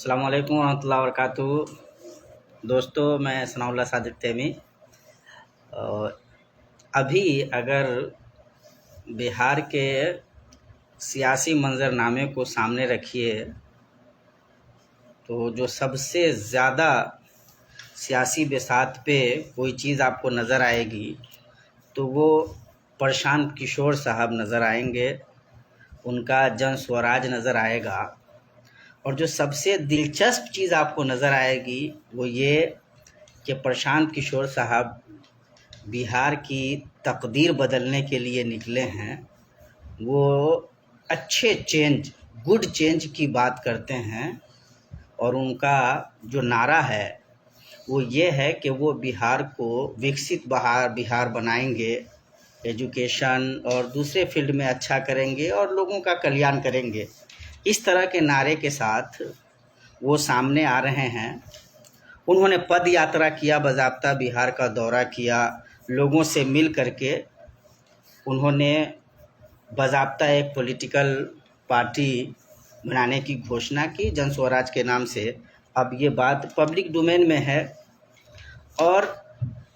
अस्सलाम वालेकुम रहमतुल्लाहि व बरकातुहू। दोस्तों, मैं सनाउल्लाह सादिक तैमी। अभी अगर बिहार के सियासी मंजरनामे को सामने रखिए तो जो सबसे ज़्यादा सियासी बिसात पे कोई चीज़ आपको नज़र आएगी तो वो प्रशांत किशोर साहब नज़र आएंगे, उनका जन स्वराज नज़र आएगा। और जो सबसे दिलचस्प चीज़ आपको नज़र आएगी वो ये कि प्रशांत किशोर साहब बिहार की तकदीर बदलने के लिए निकले हैं। वो अच्छे चेंज, गुड चेंज की बात करते हैं और उनका जो नारा है वो ये है कि वो बिहार को विकसित बिहार बनाएंगे, एजुकेशन और दूसरे फील्ड में अच्छा करेंगे और लोगों का कल्याण करेंगे। इस तरह के नारे के साथ वो सामने आ रहे हैं। उन्होंने पद यात्रा किया, बाज़ाब्ता बिहार का दौरा किया, लोगों से मिल करके उन्होंने बाज़ाब्ता एक पॉलिटिकल पार्टी बनाने की घोषणा की जन स्वराज के नाम से। अब ये बात पब्लिक डोमेन में है और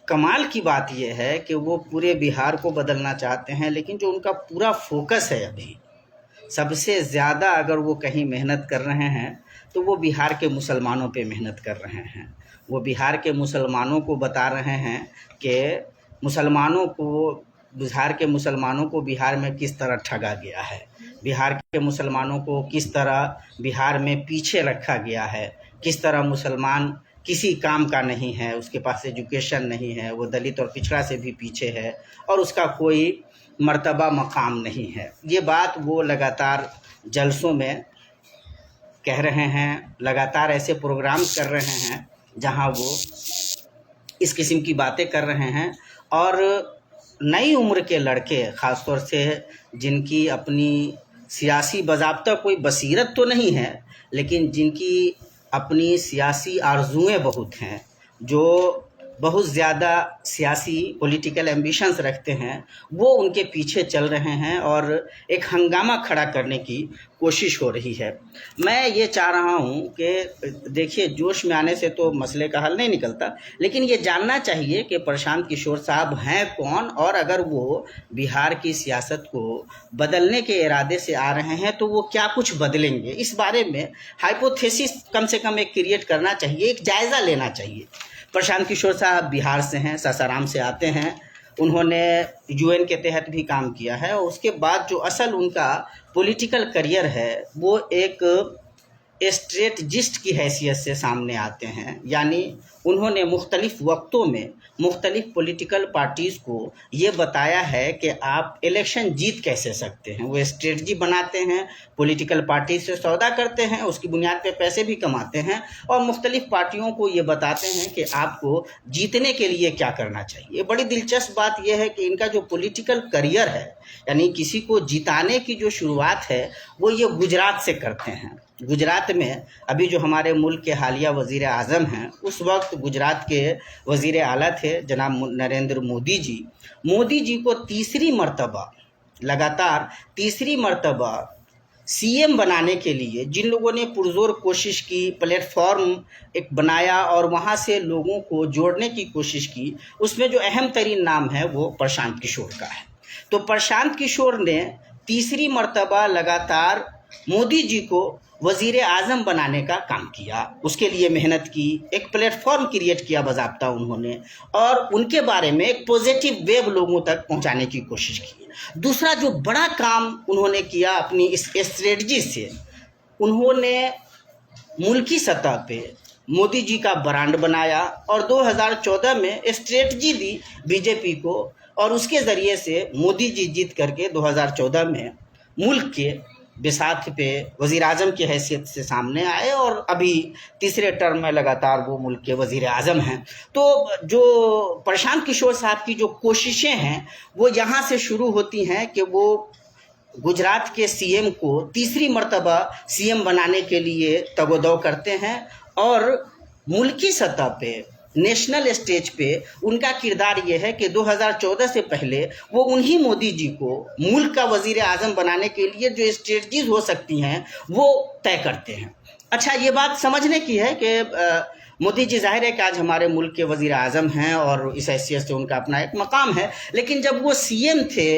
कमाल की बात यह है कि वो पूरे बिहार को बदलना चाहते हैं, लेकिन जो उनका पूरा फोकस है अभी सबसे ज़्यादा, अगर वो कहीं मेहनत कर रहे हैं तो वो बिहार के मुसलमानों पे मेहनत कर रहे हैं। वो बिहार के मुसलमानों को बता रहे हैं कि बिहार के मुसलमानों को बिहार में किस तरह ठगा गया है, बिहार के मुसलमानों को किस तरह बिहार में पीछे रखा गया है, किस तरह मुसलमान किसी काम का नहीं है, उसके पास एजुकेशन नहीं है, वो दलित और पिछड़ा से भी पीछे है और उसका कोई मर्तबा मकाम नहीं है। ये बात वो लगातार जलसों में कह रहे हैं, लगातार ऐसे प्रोग्राम कर रहे हैं जहां वो इस किस्म की बातें कर रहे हैं। और नई उम्र के लड़के, ख़ासतौर से जिनकी अपनी सियासी बाज़ाब्ता कोई बसीरत तो नहीं है, लेकिन जिनकी अपनी सियासी आरज़ुएँ बहुत हैं, जो बहुत ज़्यादा सियासी पॉलिटिकल एम्बिशंस रखते हैं, वो उनके पीछे चल रहे हैं और एक हंगामा खड़ा करने की कोशिश हो रही है। मैं ये चाह रहा हूँ कि देखिए, जोश में आने से तो मसले का हल नहीं निकलता, लेकिन ये जानना चाहिए कि प्रशांत किशोर साहब हैं कौन, और अगर वो बिहार की सियासत को बदलने के इरादे से आ रहे हैं तो वो क्या कुछ बदलेंगे। इस बारे में हाइपोथेसिस कम से कम एक क्रिएट करना चाहिए, एक जायज़ा लेना चाहिए। प्रशांत किशोर साहब बिहार से हैं, सासाराम से आते हैं। उन्होंने यूएन के तहत भी काम किया है और उसके बाद जो असल उनका पॉलिटिकल करियर है वो एक स्ट्रेटजिस्ट की हैसियत से सामने आते हैं। यानी उन्होंने मुख्तलिफ़ वक्तों में मुख्तलिफ़ पॉलिटिकल पार्टीज़ को ये बताया है कि आप इलेक्शन जीत कैसे सकते हैं। वो स्ट्रेटजी बनाते हैं, पॉलिटिकल पार्टी से सौदा करते हैं, उसकी बुनियाद पे पैसे भी कमाते हैं और मुख्तलिफ़ पार्टियों को ये बताते हैं कि आपको जीतने के लिए क्या करना चाहिए। बड़ी दिलचस्प बात यह है कि इनका जो पॉलिटिकल करियर है, यानी किसी को जिताने की जो शुरुआत है, वो ये गुजरात से करते हैं। गुजरात में अभी जो हमारे मुल्क के हालिया वज़ीर आज़म हैं, उस वक्त गुजरात के वज़ीर आला थे जनाब नरेंद्र मोदी जी। मोदी जी को लगातार तीसरी मर्तबा सीएम बनाने के लिए जिन लोगों ने पुरजोर कोशिश की, प्लेटफॉर्म एक बनाया और वहाँ से लोगों को जोड़ने की कोशिश की, उसमें जो अहम तरीन नाम है वो प्रशांत किशोर का है। तो प्रशांत किशोर ने तीसरी मर्तबा लगातार मोदी जी को वज़ीर आज़म बनाने का काम किया, उसके लिए मेहनत की, एक प्लेटफॉर्म क्रिएट किया बाज़ाब्ता उन्होंने, और उनके बारे में एक पॉजिटिव वेव लोगों तक पहुंचाने की कोशिश की। दूसरा जो बड़ा काम उन्होंने किया अपनी इस स्ट्रेटजी से, उन्होंने मुल्की सतह पे मोदी जी का ब्रांड बनाया और 2014 में स्ट्रेटजी दी बीजेपी को और उसके ज़रिए से मोदी जी जीत करके 2014 में मुल्क के बिसात पे वज़ीर आज़म की हैसियत से सामने आए और अभी तीसरे टर्म में लगातार वो मुल्क के वज़ीर आज़म हैं। तो जो प्रशांत किशोर साहब की जो कोशिशें हैं वो यहाँ से शुरू होती हैं कि वो गुजरात के सीएम को तीसरी मर्तबा सीएम बनाने के लिए तगोदौ करते हैं और मुल्की सतह पे नेशनल स्टेज पे उनका किरदार ये है कि 2014 से पहले वो उन्हीं मोदी जी को मुल्क का वजीर आज़म बनाने के लिए जो स्ट्रेटजीज हो सकती हैं वो तय करते हैं। अच्छा, ये बात समझने की है कि मोदी जी जाहिर है कि आज हमारे मुल्क के वजीर आज़म हैं और इस हैसियत से उनका अपना एक मकाम है, लेकिन जब वो सीएम थे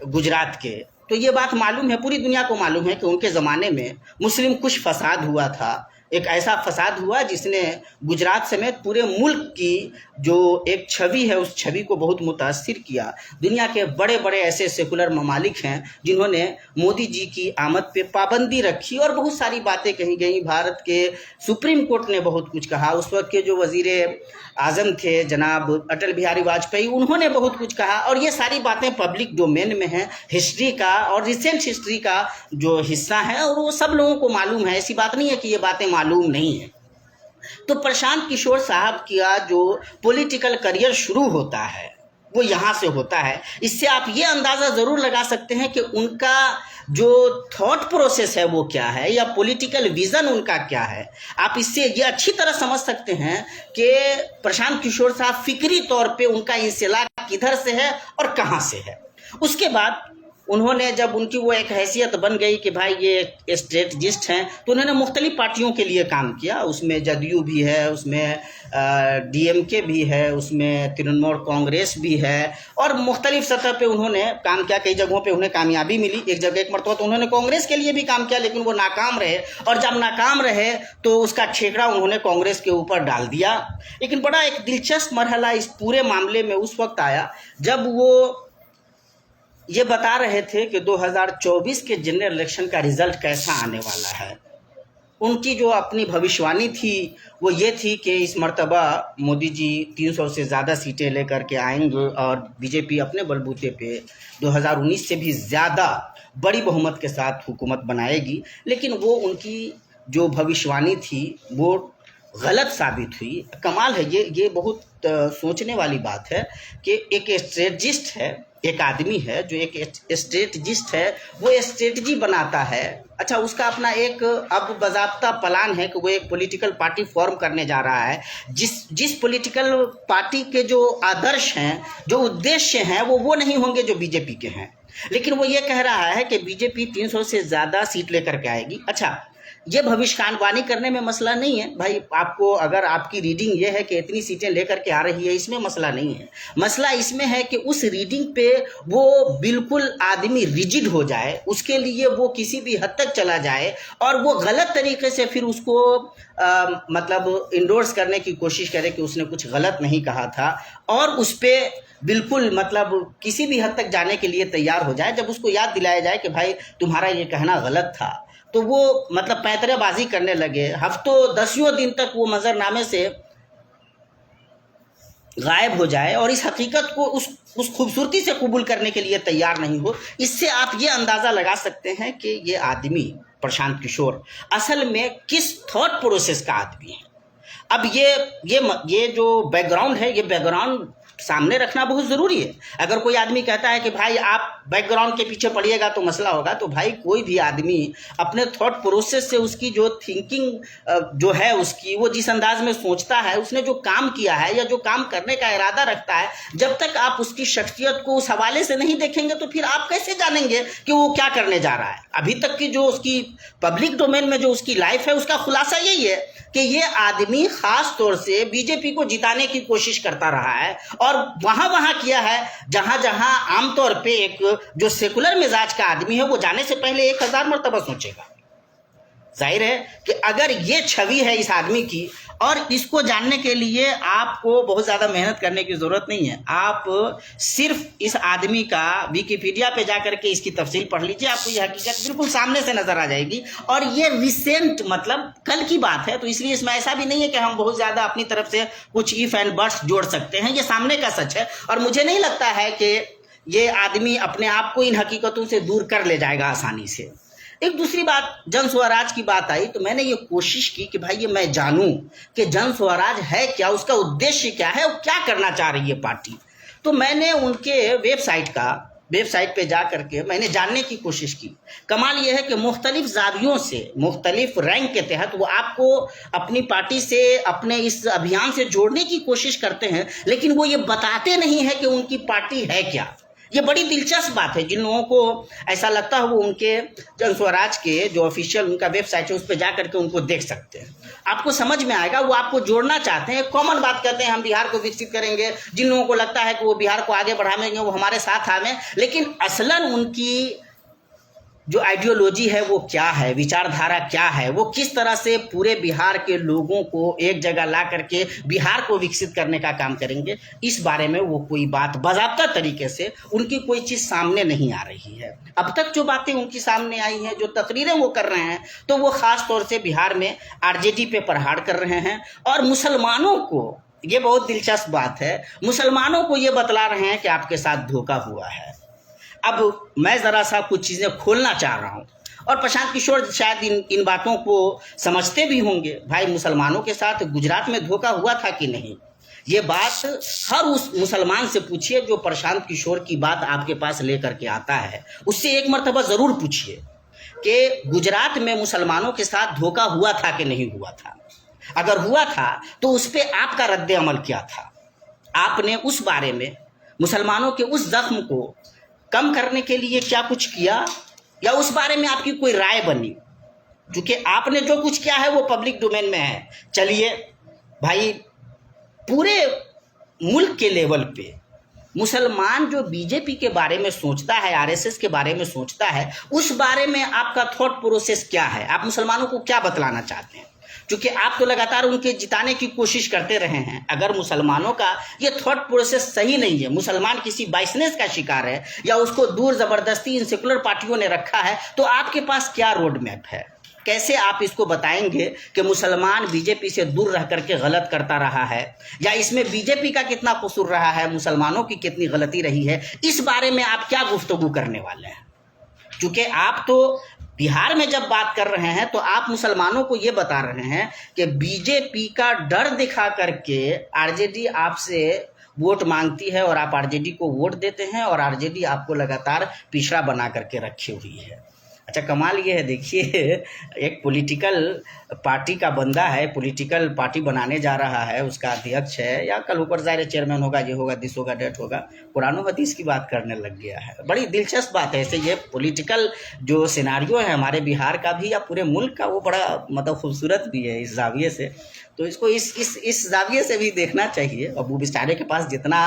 गुजरात के तो ये बात मालूम है, पूरी दुनिया को मालूम है कि उनके ज़माने में मुस्लिम कुछ फसाद हुआ था। एक ऐसा फसाद हुआ जिसने गुजरात समेत पूरे मुल्क की जो एक छवि है उस छवि को बहुत मुतासिर किया। दुनिया के बड़े बड़े ऐसे सेकुलर ममालिक हैं जिन्होंने मोदी जी की आमद पे पाबंदी रखी और बहुत सारी बातें कही गई। भारत के सुप्रीम कोर्ट ने बहुत कुछ कहा। उस वक्त के जो वजीर आज़म थे जनाब अटल बिहारी वाजपेयी, उन्होंने बहुत कुछ कहा और ये सारी बातें पब्लिक डोमेन में हैं, हिस्ट्री का और रिसेंट हिस्ट्री का जो हिस्सा है और वो सब लोगों को मालूम है। ऐसी बात नहीं है कि ये बातें मालूम नहीं है। तो प्रशांत किशोर साहब का जो पॉलिटिकल करियर शुरू होता है वो यहाँ से होता है। इससे आप ये अंदाज़ा ज़रूर लगा सकते हैं कि उनका जो थॉट प्रोसेस है वो क्या है या पॉलिटिकल विज़न उनका क्या है। आप इससे ये अच्छी तरह समझ सकते हैं कि प्रशांत किशोर साहब फिक्री तौर पे उनका इंसिलाक किधर से है और कहाँ से है। उसके बाद उन्होंने जब उनकी वो एक हैसियत बन गई कि भाई ये स्ट्रेटजिस्ट हैं तो उन्होंने मुख्तलिफ पार्टियों के लिए काम किया। उसमें जदयू भी है, उसमें डीएमके भी है, उसमें तृणमूल कांग्रेस भी है और मुख्तलिफ सतह पे उन्होंने काम किया। कई जगहों पे उन्हें कामयाबी मिली। एक जगह एक मरतबा तो उन्होंने कांग्रेस के लिए भी काम किया लेकिन वो नाकाम रहे और जब नाकाम रहे तो उसका ठेकड़ा उन्होंने कांग्रेस के ऊपर डाल दिया। लेकिन बड़ा एक दिलचस्प मरहला इस पूरे मामले में उस वक्त आया जब वो ये बता रहे थे कि 2024 के जनरल इलेक्शन का रिज़ल्ट कैसा आने वाला है। उनकी जो अपनी भविष्यवाणी थी वो ये थी कि इस मर्तबा मोदी जी 300 से ज़्यादा सीटें लेकर के आएंगे और बीजेपी अपने बलबूते पे 2019 से भी ज़्यादा बड़ी बहुमत के साथ हुकूमत बनाएगी। लेकिन वो उनकी जो भविष्यवाणी थी वो गलत साबित हुई। कमाल है, ये बहुत सोचने वाली बात है कि एक स्ट्रेटजिस्ट है, एक आदमी है जो एक स्ट्रेटजिस्ट है, वो स्ट्रेटजी बनाता है। अच्छा, उसका अपना एक अब बाज़ाब्ता प्लान है कि वो एक पॉलिटिकल पार्टी फॉर्म करने जा रहा है। जिस पॉलिटिकल पार्टी के जो आदर्श हैं, जो उद्देश्य हैं, वो नहीं होंगे जो बीजेपी के हैं। लेकिन वो ये कह रहा है कि बीजेपी 300 से ज़्यादा सीट लेकर के आएगी। अच्छा, ये भविष्यवाणी करने में मसला नहीं है भाई। आपको अगर आपकी रीडिंग ये है कि इतनी सीटें लेकर के आ रही है, इसमें मसला नहीं है। मसला इसमें है कि उस रीडिंग पे वो बिल्कुल आदमी रिजिड हो जाए, उसके लिए वो किसी भी हद तक चला जाए और वो गलत तरीके से फिर उसको मतलब इंडोर्स करने की कोशिश करे कि उसने कुछ गलत नहीं कहा था और उस पर बिल्कुल मतलब किसी भी हद तक जाने के लिए तैयार हो जाए। जब उसको याद दिलाया जाए कि भाई तुम्हारा ये कहना गलत था तो वो मतलब पैंतरेबाजी करने लगे। हफ्तों दसियों दिन तक वो मंजरनामे से गायब हो जाए और इस हकीकत को उस खूबसूरती से कबूल करने के लिए तैयार नहीं हो। इससे आप ये अंदाज़ा लगा सकते हैं कि ये आदमी प्रशांत किशोर असल में किस थॉट प्रोसेस का आदमी है। अब ये जो बैकग्राउंड है, ये बैकग्राउंड सामने रखना बहुत ज़रूरी है। अगर कोई आदमी कहता है कि भाई आप बैकग्राउंड के पीछे पड़िएगा तो मसला होगा, तो भाई कोई भी आदमी अपने थॉट प्रोसेस से उसकी जो थिंकिंग जो है उसकी वो जिस अंदाज में सोचता है, उसने जो काम किया है या जो काम करने का इरादा रखता है, जब तक आप उसकी शख्सियत को उस हवाले से नहीं देखेंगे तो फिर आप कैसे जानेंगे कि वो क्या करने जा रहा है। अभी तक की जो उसकी पब्लिक डोमेन में जो उसकी लाइफ है उसका खुलासा यही है कि ये आदमी ख़ास तौर से बीजेपी को जिताने की कोशिश करता रहा है और वहाँ किया है जहाँ आमतौर पे एक जो सेकुलर मिजाज का आदमी है वो जाने से पहले 1000 मरतबा सोचेगा। जाहिर है कि अगर ये छवि है इस आदमी की और इसको जानने के लिए आपको बहुत ज़्यादा मेहनत करने की ज़रूरत नहीं है। आप सिर्फ इस आदमी का विकिपीडिया पे जा कर के इसकी तफसील पढ़ लीजिए, आपको ये हकीकत बिल्कुल सामने से नज़र आ जाएगी। और ये रिसेंट मतलब कल की बात है, तो इसलिए इसमें ऐसा भी नहीं है कि हम बहुत ज़्यादा अपनी तरफ से कुछ इफ एंड बट्स जोड़ सकते हैं। ये सामने का सच है और मुझे नहीं लगता है कि ये आदमी अपने आप को इन हकीकतों से दूर कर ले जाएगा आसानी से। एक दूसरी बात, जन स्वराज की बात आई तो मैंने ये कोशिश की कि भाई ये मैं जानूं कि जन स्वराज है क्या, उसका उद्देश्य क्या है और क्या करना चाह रही है पार्टी। तो मैंने उनके वेबसाइट का वेबसाइट पे जा करके मैंने जानने की कोशिश की। कमाल यह है कि मुख्तलिफ जावियों से, मुख्तलिफ रैंक के तहत वो आपको अपनी पार्टी से, अपने इस अभियान से जोड़ने की कोशिश करते हैं, लेकिन वो ये बताते नहीं है कि उनकी पार्टी है क्या। ये बड़ी दिलचस्प बात है। जिन लोगों को ऐसा लगता है वो उनके जन स्वराज के जो ऑफिशियल उनका वेबसाइट है उस पर जा करके उनको देख सकते हैं, आपको समझ में आएगा। वो आपको जोड़ना चाहते हैं, कॉमन बात कहते हैं हम बिहार को विकसित करेंगे। जिन लोगों को लगता है कि वो बिहार को आगे बढ़ाएंगे वो हमारे साथ आवें, लेकिन असलन उनकी जो आइडियोलॉजी है वो क्या है, विचारधारा क्या है, वो किस तरह से पूरे बिहार के लोगों को एक जगह ला करके बिहार को विकसित करने का काम करेंगे, इस बारे में वो कोई बात बाज़ाब्ता तरीके से उनकी कोई चीज़ सामने नहीं आ रही है। अब तक जो बातें उनकी सामने आई हैं, जो तकरीरें वो कर रहे हैं, तो वो ख़ास तौर से बिहार में आरजेडी पे प्रहार कर रहे हैं और मुसलमानों को, ये बहुत दिलचस्प बात है, मुसलमानों को ये बतला रहे हैं कि आपके साथ धोखा हुआ है। अब मैं ज़रा सा कुछ चीज़ें खोलना चाह रहा हूँ और प्रशांत किशोर शायद इन बातों को समझते भी होंगे। भाई, मुसलमानों के साथ गुजरात में धोखा हुआ था कि नहीं, ये बात हर उस मुसलमान से पूछिए जो प्रशांत किशोर की बात आपके पास लेकर के आता है। उससे एक मर्तबा ज़रूर पूछिए कि गुजरात में मुसलमानों के साथ धोखा हुआ था कि नहीं हुआ था। अगर हुआ था तो उस पर आपका रद्द अमल क्या था? आपने उस बारे में मुसलमानों के उस जख्म को कम करने के लिए क्या कुछ किया, या उस बारे में आपकी कोई राय बनी? क्योंकि आपने जो कुछ किया है वो पब्लिक डोमेन में है। चलिए भाई, पूरे मुल्क के लेवल पे मुसलमान जो बीजेपी के बारे में सोचता है, आरएसएस के बारे में सोचता है, उस बारे में आपका थॉट प्रोसेस क्या है? आप मुसलमानों को क्या बतलाना चाहते हैं? क्योंकि आप तो लगातार उनके जिताने की कोशिश करते रहे हैं। अगर मुसलमानों का ये थॉट प्रोसेस सही नहीं है, मुसलमान किसी बाइसनेस का शिकार है या उसको दूर ज़बरदस्ती इन सेकुलर पार्टियों ने रखा है, तो आपके पास क्या रोड मैप है? कैसे आप इसको बताएंगे कि मुसलमान बीजेपी से दूर रह करके गलत करता रहा है, या इसमें बीजेपी का कितना कसूर रहा है, मुसलमानों की कितनी गलती रही है? इस बारे में आप क्या गुफ्तगू करने वाले हैं? क्योंकि आप तो बिहार में जब बात कर रहे हैं तो आप मुसलमानों को ये बता रहे हैं कि बीजेपी का डर दिखा करके आरजेडी आपसे वोट मांगती है और आप आरजेडी को वोट देते हैं और आरजेडी आपको लगातार पिछड़ा बना करके रखी हुई है। अच्छा, कमाल ये है, देखिए, एक पॉलिटिकल पार्टी का बंदा है, पॉलिटिकल पार्टी बनाने जा रहा है, उसका अध्यक्ष है या कल ऊपर ज़ाहिर चेयरमैन होगा, ये होगा, दिस होगा, डेट होगा, कुरान और हदीस की बात करने लग गया है। बड़ी दिलचस्प बात है। ऐसे ये पॉलिटिकल जो सिनारियो है हमारे बिहार का भी या पूरे मुल्क का, वो बड़ा मतलब खूबसूरत भी है इस जाविये से। तो इसको इस जाविये से भी देखना चाहिए। अबू बिस्तारे के पास जितना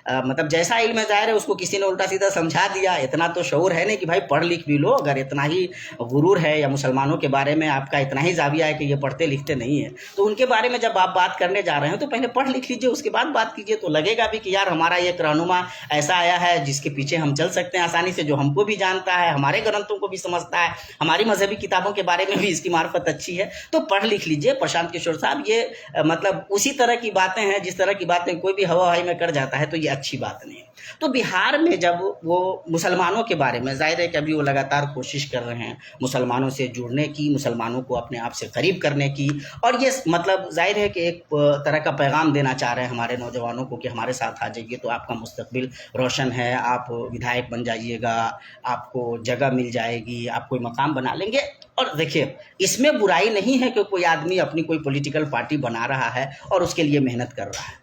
मतलब जैसा इल्म ज़ाहिर है उसको किसी ने उल्टा सीधा समझा दिया। इतना तो शऊर है नहीं कि भाई पढ़ लिख भी लो। अगर इतना ही गुरूर है या मुसलमानों के बारे में आपका इतना ही जाविया है कि ये पढ़ते लिखते नहीं है, तो उनके बारे में जब आप बात करने जा रहे हैं तो पहले पढ़ लिख लीजिए, उसके बाद बात कीजिए। तो लगेगा भी कि यार हमारा एक रहनुमा ऐसा आया है जिसके पीछे हम चल सकते हैं आसानी से, जो हमको भी जानता है, हमारे ग्रंथों को भी समझता है, हमारी मजहबी किताबों के बारे में भी इसकी मार्फत अच्छी है। तो पढ़ लिख लीजिए। प्रशांत किशोर साहब, ये मतलब उसी तरह की बातें हैं जिस तरह की बातें कोई भी हवा हवाई में कर जाता है, तो ये अच्छी बात नहीं है। तो बिहार में जब वो मुसलमानों के बारे में, जाहिर है कि अभी वो लगातार कोशिश कर रहे हैं मुसलमानों से जुड़ने की, मुसलमानों को अपने आप से करीब करने की, और ये मतलब जाहिर है कि एक तरह का पैगाम देना चाह रहे हैं हमारे नौजवानों को कि हमारे साथ आ जाइए तो आपका मुस्तकबिल रोशन है, आप विधायक बन जाइएगा, आपको जगह मिल जाएगी, आप कोई मकाम बना लेंगे। और देखिए, इसमें बुराई नहीं है कि कोई आदमी अपनी कोई पॉलिटिकल पार्टी बना रहा है और उसके लिए मेहनत कर रहा है,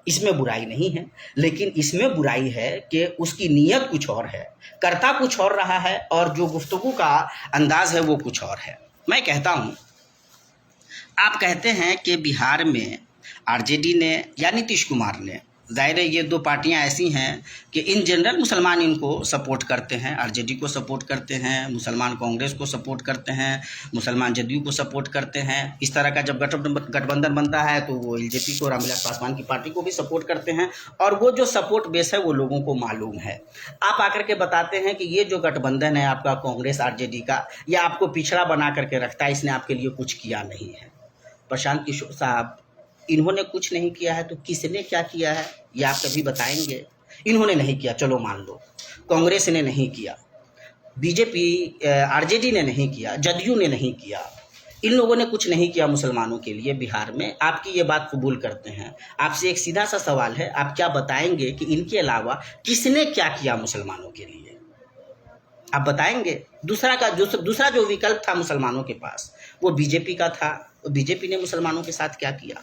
इसमें बुराई नहीं है। लेकिन इसमें बुराई है कि उसकी नीयत कुछ और है, करता कुछ और रहा है, और जो गुफ्तगू का अंदाज है वो कुछ और है। मैं कहता हूँ, आप कहते हैं कि बिहार में आरजेडी ने या नीतीश कुमार ने, जाहिर है ये दो पार्टियां ऐसी हैं कि इन जनरल मुसलमान इनको सपोर्ट करते हैं, आरजेडी को सपोर्ट करते हैं, मुसलमान कांग्रेस को सपोर्ट करते हैं, मुसलमान जदयू को सपोर्ट करते हैं। इस तरह का जब गठबंधन बनता है तो वो एलजेपी को, रामविलास पासवान की पार्टी को भी सपोर्ट करते हैं, और वो जो सपोर्ट बेस है वो लोगों को मालूम है। आप आकर के बताते हैं कि ये जो गठबंधन है आपका कांग्रेस आरजेडी का, यह आपको पिछड़ा बना करके रखता है, इसने आपके लिए कुछ किया नहीं है। प्रशांत किशोर साहब, इन्होंने कुछ नहीं किया है तो किसने क्या किया है ये आप कभी बताएंगे? इन्होंने नहीं किया, चलो मान लो, कांग्रेस ने नहीं किया, बीजेपी आरजेडी ने नहीं किया, जदयू ने नहीं किया, इन लोगों ने कुछ नहीं किया मुसलमानों के लिए बिहार में, आपकी ये बात कबूल करते हैं। आपसे एक सीधा सा सवाल है, आप क्या बताएंगे कि इनके अलावा किसने क्या किया मुसलमानों के लिए? आप बताएंगे? दूसरा जो विकल्प था मुसलमानों के पास वो बीजेपी का था। बीजेपी ने मुसलमानों के साथ क्या किया?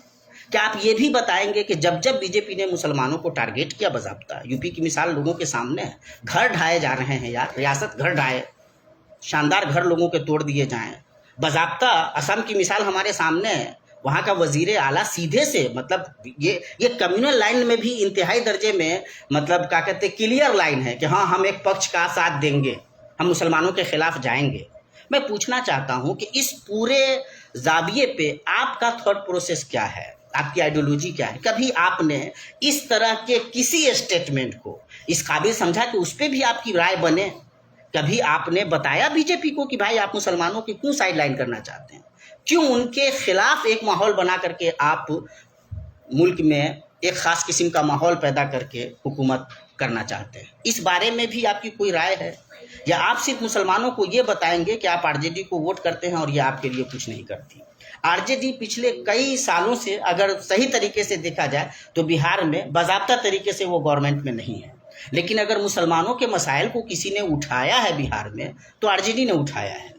क्या आप ये भी बताएंगे कि जब बीजेपी ने मुसलमानों को टारगेट किया बज़ाब्ता, यूपी की मिसाल लोगों के सामने है, घर ढाए जा रहे हैं यार, रियासत घर ढाए, शानदार घर लोगों के तोड़ दिए जाएं, बज़ाब्ता असम की मिसाल हमारे सामने है, वहाँ का वजीर आला सीधे से मतलब ये कम्युनल लाइन में भी इंतहाई दर्जे में मतलब क्या कहते हैं क्लियर लाइन है कि हाँ हम एक पक्ष का साथ देंगे, हम मुसलमानों के खिलाफ जाएंगे। मैं पूछना चाहता हूँ कि इस पूरे जाविये पे आपका थॉट प्रोसेस क्या है, आपकी आइडियोलॉजी क्या है? कभी आपने इस तरह के किसी स्टेटमेंट को इस काबिल समझा कि उस पर भी आपकी राय बने? कभी आपने बताया बीजेपी को कि भाई आप मुसलमानों की क्यों साइड लाइन करना चाहते हैं, क्यों उनके खिलाफ एक माहौल बना करके आप मुल्क में एक ख़ास किस्म का माहौल पैदा करके हुकूमत करना चाहते हैं? इस बारे में भी आपकी कोई राय है, या आप सिर्फ मुसलमानों को ये बताएंगे कि आप आरजेडी को वोट करते हैं और ये आपके लिए कुछ नहीं करती? आरजेडी पिछले कई सालों से अगर सही तरीके से देखा जाए तो बिहार में बाज़ाब्ता तरीके से वो गवर्नमेंट में नहीं है, लेकिन अगर मुसलमानों के मसाइल को किसी ने उठाया है बिहार में तो आरजेडी ने उठाया है।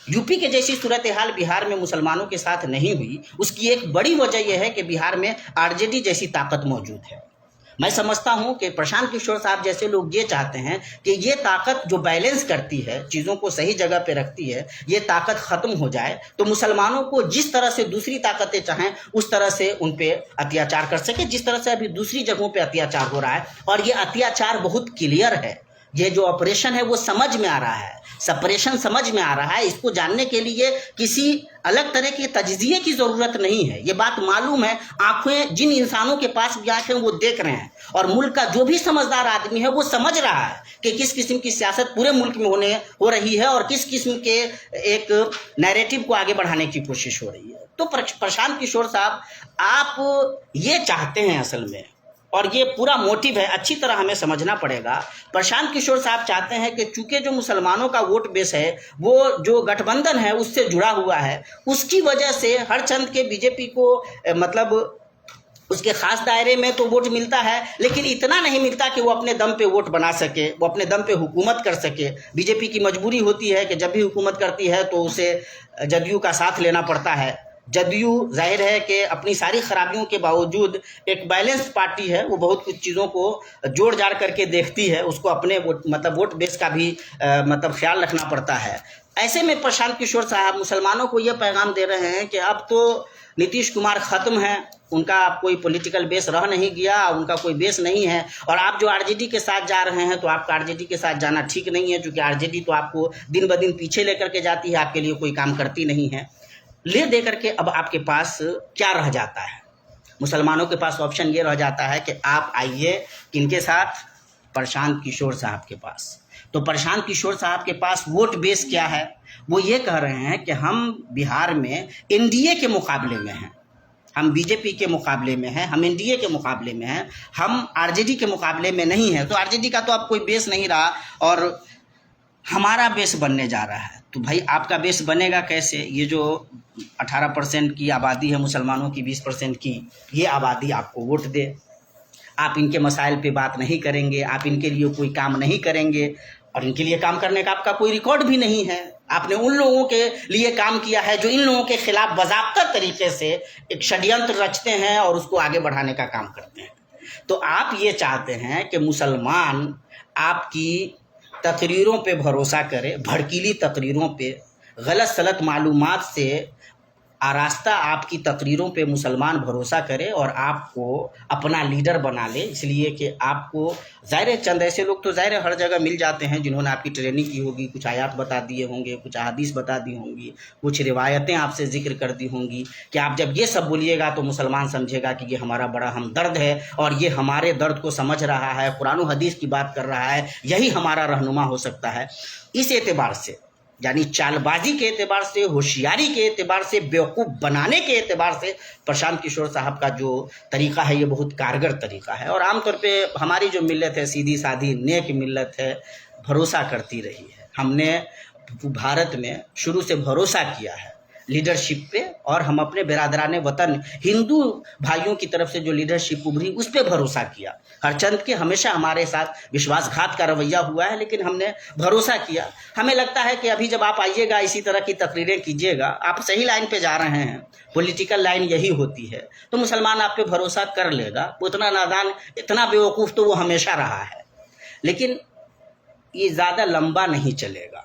यूपी के जैसी सूरत हाल बिहार में मुसलमानों के साथ नहीं हुई, उसकी एक बड़ी वजह यह है कि बिहार में आरजेडी जैसी ताकत मौजूद है। मैं समझता हूं कि प्रशांत किशोर साहब जैसे लोग ये चाहते हैं कि ये ताकत जो बैलेंस करती है, चीज़ों को सही जगह पे रखती है, ये ताकत ख़त्म हो जाए तो मुसलमानों को जिस तरह से दूसरी ताकतें चाहें उस तरह से उन पर अत्याचार कर सके, जिस तरह से अभी दूसरी जगहों पे अत्याचार हो रहा है। और ये अत्याचार बहुत क्लियर है, ये जो ऑपरेशन है वो समझ में आ रहा है, सपरेशन समझ में आ रहा है। इसको जानने के लिए किसी अलग तरह के तजज़िये की ज़रूरत नहीं है, ये बात मालूम है। आंखें जिन इंसानों के पास भी आंखें वो देख रहे हैं, और मुल्क का जो भी समझदार आदमी है वो समझ रहा है कि किस किस्म की सियासत पूरे मुल्क में हो रही है और किस किस्म के एक नैरेटिव को आगे बढ़ाने की कोशिश हो रही है। तो प्रशांत किशोर साहब, आप ये चाहते हैं असल में, और ये पूरा मोटिव है, अच्छी तरह हमें समझना पड़ेगा। प्रशांत किशोर साहब चाहते हैं कि चूंकि जो मुसलमानों का वोट बेस है वो जो गठबंधन है उससे जुड़ा हुआ है, उसकी वजह से हरचंद के बीजेपी को मतलब उसके खास दायरे में तो वोट मिलता है, लेकिन इतना नहीं मिलता कि वो अपने दम पे वोट बना सके, वो अपने दम पे हुकूमत कर सके। बीजेपी की मजबूरी होती है कि जब भी हुकूमत करती है तो उसे जदयू का साथ लेना पड़ता है। जदयू जाहिर है कि अपनी सारी खराबियों के बावजूद एक बैलेंस पार्टी है, वो बहुत कुछ चीज़ों को जोड़ जाड़ करके देखती है, उसको अपने वोट बेस का भी ख्याल रखना पड़ता है। ऐसे में प्रशांत किशोर साहब मुसलमानों को ये पैगाम दे रहे हैं कि अब तो नीतीश कुमार ख़त्म है, उनका कोई पॉलिटिकल बेस रह नहीं गया, उनका कोई बेस नहीं है, और आप जो आरजेडी के साथ जा रहे हैं तो आपका आरजेडी के साथ जाना ठीक नहीं है, क्योंकि आरजेडी तो आपको दिन ब दिन पीछे लेकर के जाती है, आपके लिए कोई काम करती नहीं है। ले दे करके अब आपके पास क्या रह जाता है? मुसलमानों के पास ऑप्शन ये रह जाता है कि आप आइए किनके साथ? प्रशांत किशोर साहब के पास। तो प्रशांत किशोर साहब के पास वोट बेस क्या है? वो ये कह रहे हैं कि हम बिहार में एनडीए के मुकाबले में हैं, हम बीजेपी के मुकाबले में हैं, हम एनडीए के मुकाबले में हैं, हम आरजेडी के मुकाबले में नहीं हैं। तो आरजेडी का तो अब कोई बेस नहीं रहा और हमारा बेस बनने जा रहा है। तो भाई आपका बेस बनेगा कैसे? ये जो 18% की आबादी है मुसलमानों की, 20% की ये आबादी आपको वोट दे, आप इनके मसाइल पे बात नहीं करेंगे, आप इनके लिए कोई काम नहीं करेंगे, और इनके लिए काम करने का आपका कोई रिकॉर्ड भी नहीं है। आपने उन लोगों के लिए काम किया है जो इन लोगों के खिलाफ बाज़ाब्ता तरीके से एक षड्यंत्र रचते हैं और उसको आगे बढ़ाने का काम करते हैं। तो आप ये चाहते हैं कि मुसलमान आपकी तकरीरों पे भरोसा करे, भड़कीली तकरीरों पे, गलत सलत मालूमात से आरास्ता आपकी तकरीरों पे मुसलमान भरोसा करे और आपको अपना लीडर बना ले, इसलिए कि आपको ज़ाहिर चंद ऐसे लोग तो ज़ाहिर हर जगह मिल जाते हैं जिन्होंने आपकी ट्रेनिंग की होगी, कुछ आयात बता दिए होंगे, कुछ अहादीस बता दी होंगी, कुछ रिवायतें आपसे जिक्र कर दी होंगी कि आप जब ये सब बोलिएगा तो मुसलमान समझेगा कि ये हमारा बड़ा हमदर्द है और ये हमारे दर्द को समझ रहा है, कुरान और हदीस की बात कर रहा है, यही हमारा रहनुमा हो सकता है। इस एतबार से, यानी चालबाजी के एतबार से, होशियारी के एतबार से, बेवकूफ़ बनाने के एतबार से प्रशांत किशोर साहब का जो तरीक़ा है ये बहुत कारगर तरीक़ा है। और आमतौर पे हमारी जो मिल्लत है सीधी सादी नेक मिल्लत है, भरोसा करती रही है। हमने भारत में शुरू से भरोसा किया है, लीडरशिप पे, और हम अपने बिरादरान वतन हिंदू भाइयों की तरफ से जो लीडरशिप उभरी उस पर भरोसा किया। हरचंद के हमेशा हमारे साथ विश्वासघात का रवैया हुआ है, लेकिन हमने भरोसा किया। हमें लगता है कि अभी जब आप आइएगा, इसी तरह की तकरीरें कीजिएगा, आप सही लाइन पे जा रहे हैं, पॉलिटिकल लाइन यही होती है, तो मुसलमान आप पे भरोसा कर लेगा। उतना नादान, इतना बेवकूफ़ तो वो हमेशा रहा है, लेकिन ये ज़्यादा लंबा नहीं चलेगा।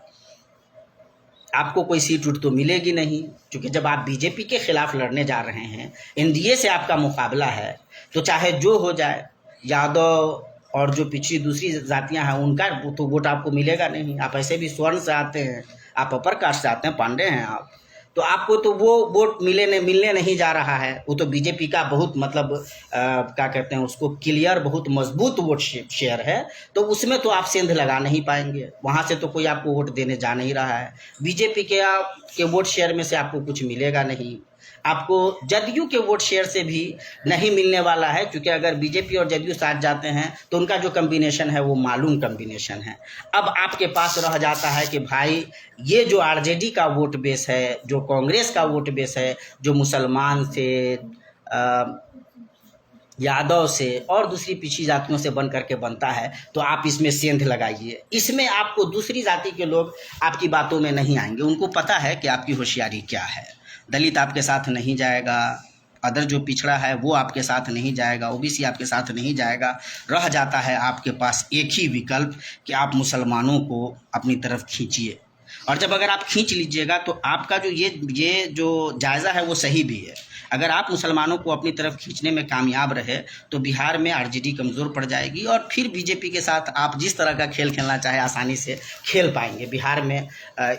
आपको कोई सीट उठ तो मिलेगी नहीं, क्योंकि जब आप बीजेपी के खिलाफ लड़ने जा रहे हैं, एनडीए से आपका मुकाबला है, तो चाहे जो हो जाए, यादव और जो पिछली दूसरी जातियां हैं उनका तो वोट आपको मिलेगा नहीं। आप ऐसे भी स्वर्ण से आते हैं, आप अपर कास्ट से आते हैं, पांडे हैं आप, तो आपको तो वो वोट मिलने नहीं जा रहा है। वो तो बीजेपी का बहुत मतलब क्या कहते हैं उसको, क्लियर बहुत मजबूत वोट शेयर है, तो उसमें तो आप सेंध लगा नहीं पाएंगे। वहाँ से तो कोई आपको वोट देने जा नहीं रहा है। बीजेपी के वोट शेयर में से आपको कुछ मिलेगा नहीं। आपको जदयू के वोट शेयर से भी नहीं मिलने वाला है, क्योंकि अगर बीजेपी और जदयू साथ जाते हैं तो उनका जो कम्बिनेशन है वो मालूम कम्बिनेशन है। अब आपके पास रह जाता है कि भाई ये जो आरजेडी का वोट बेस है, जो कांग्रेस का वोट बेस है, जो मुसलमान से, यादव से और दूसरी पिछड़ी जातियों से बन करके बनता है, तो आप इसमें सेंध लगाइए। इसमें आपको दूसरी जाति के लोग आपकी बातों में नहीं आएंगे, उनको पता है कि आपकी होशियारी क्या है। दलित आपके साथ नहीं जाएगा, अदर जो पिछड़ा है वो आपके साथ नहीं जाएगा, ओबीसी आपके साथ नहीं जाएगा। रह जाता है आपके पास एक ही विकल्प कि आप मुसलमानों को अपनी तरफ खींचिए। और जब अगर आप खींच लीजिएगा तो आपका जो ये जो जायज़ा है वो सही भी है। अगर आप मुसलमानों को अपनी तरफ खींचने में कामयाब रहे तो बिहार में आरजेडी कमज़ोर पड़ जाएगी, और फिर बीजेपी के साथ आप जिस तरह का खेल खेलना चाहे आसानी से खेल पाएंगे। बिहार में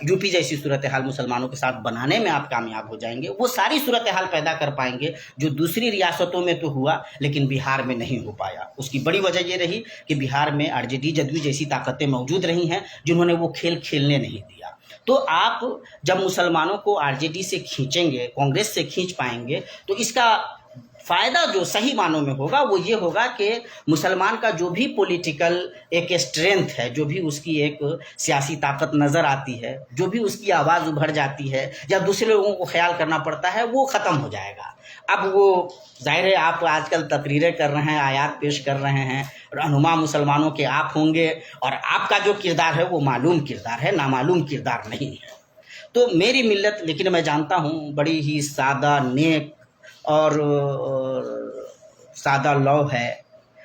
यूपी जैसी सूरत हाल मुसलमानों के साथ बनाने में आप कामयाब हो जाएंगे। वो सारी सूरत हाल पैदा कर पाएंगे जो दूसरी रियासतों में तो हुआ लेकिन बिहार में नहीं हो पाया। उसकी बड़ी वजह ये रही कि बिहार में आरजेडी जदयू जैसी ताकतें मौजूद रही हैं जिन्होंने वो खेल खेलने नहीं दिया। तो आप जब मुसलमानों को आरजेडी से खींचेंगे, कांग्रेस से खींच पाएंगे, तो इसका फ़ायदा जो सही मानों में होगा वो ये होगा कि मुसलमान का जो भी पॉलिटिकल एक स्ट्रेंथ है, जो भी उसकी एक सियासी ताकत नज़र आती है, जो भी उसकी आवाज़ उभर जाती है या दूसरे लोगों को ख्याल करना पड़ता है, वो ख़त्म हो जाएगा। अब वो जाहिर है, आप आजकल तकरीरें कर रहे हैं, आयात पेश कर रहे हैं, रहनुमा मुसलमानों के आप होंगे, और आपका जो किरदार है वो मालूम किरदार है, नामालूम किरदार नहीं है। तो मेरी मिल्लत, लेकिन मैं जानता हूँ, बड़ी ही सादा नेक और सादा लौ है,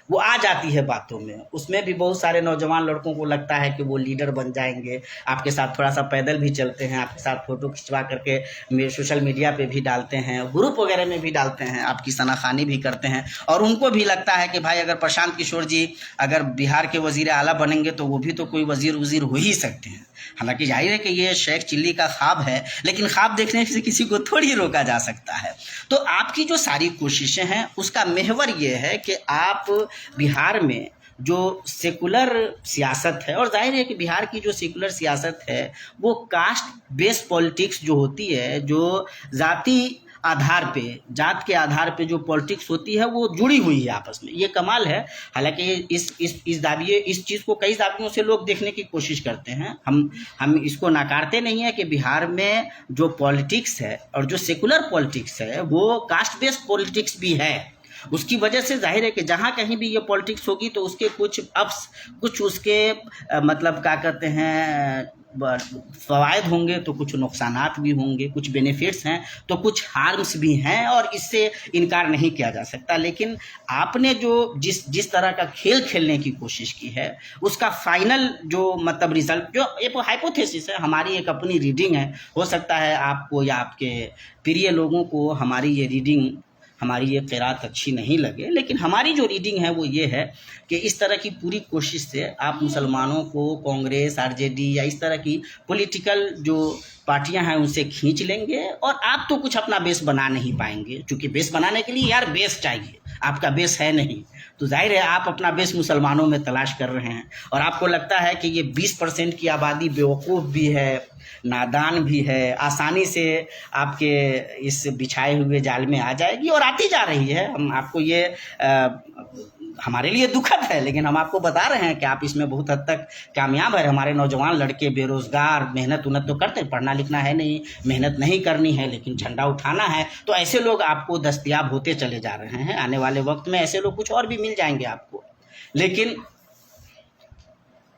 वो आ जाती है बातों में। उसमें भी बहुत सारे नौजवान लड़कों को लगता है कि वो लीडर बन जाएंगे, आपके साथ थोड़ा सा पैदल भी चलते हैं, आपके साथ फ़ोटो खिंचवा करके सोशल मीडिया पे भी डालते हैं, ग्रुप वगैरह में भी डालते हैं, आपकी सनाखानी भी करते हैं, और उनको भी लगता है कि भाई अगर प्रशांत किशोर जी अगर बिहार के वज़ीर आला बनेंगे तो वो भी तो कोई वज़ीर हो ही सकते हैं। हालांकि जाहिर है कि ये शेख चिल्ली का ख्वाब है, लेकिन ख्वाब देखने से किसी को थोड़ी रोका जा सकता है। तो आपकी जो सारी कोशिशें हैं उसका महवर ये है कि आप बिहार में जो सेकुलर सियासत है, और जाहिर है कि बिहार की जो सेकुलर सियासत है वो कास्ट बेस्ड पॉलिटिक्स जो होती है, जो जाति आधार पे, जात के आधार पे जो पॉलिटिक्स होती है वो जुड़ी हुई है आपस में। ये कमाल है। हालांकि इस चीज़ को कई दावियों से लोग देखने की कोशिश करते हैं। हम इसको नकारते नहीं है कि बिहार में जो पॉलिटिक्स है और जो सेकुलर पॉलिटिक्स है वो कास्ट बेस्ड पॉलिटिक्स भी है। उसकी वजह से जाहिर है कि जहाँ कहीं भी ये पॉलिटिक्स होगी तो उसके कुछ उसके मतलब क्या कहते हैं फ़वायद होंगे, तो कुछ नुकसानात भी होंगे, कुछ बेनिफिट्स हैं तो कुछ हार्म्स भी हैं, और इससे इनकार नहीं किया जा सकता। लेकिन आपने जो जिस तरह का खेल खेलने की कोशिश की है उसका फाइनल जो मतलब रिजल्ट, जो एक हाइपोथेसिस है, हमारी एक अपनी रीडिंग है, हो सकता है आपको या आपके प्रिय लोगों को हमारी ये रीडिंग, हमारी ये क़िरात अच्छी नहीं लगे, लेकिन हमारी जो रीडिंग है वो ये है कि इस तरह की पूरी कोशिश से आप मुसलमानों को कांग्रेस, आरजेडी या इस तरह की पॉलिटिकल जो पार्टियां हैं उनसे खींच लेंगे, और आप तो कुछ अपना बेस बना नहीं पाएंगे, क्योंकि बेस बनाने के लिए यार बेस चाहिए, आपका बेस है नहीं। तो जाहिर है आप अपना बेस मुसलमानों में तलाश कर रहे हैं, और आपको लगता है कि ये 20% की आबादी बेवकूफ़ भी है, नादान भी है, आसानी से आपके इस बिछाए हुए जाल में आ जाएगी, और आती जा रही है। हम आपको ये हमारे लिए दुखद है, लेकिन हम आपको बता रहे हैं कि आप इसमें बहुत हद तक कामयाब है। हमारे नौजवान लड़के बेरोजगार, मेहनत उन्नत तो करते, पढ़ना लिखना है नहीं, मेहनत नहीं करनी है, लेकिन झंडा उठाना है, तो ऐसे लोग आपको दस्तयाब होते चले जा रहे हैं। आने वाले वक्त में ऐसे लोग कुछ और भी मिल जाएंगे आपको, लेकिन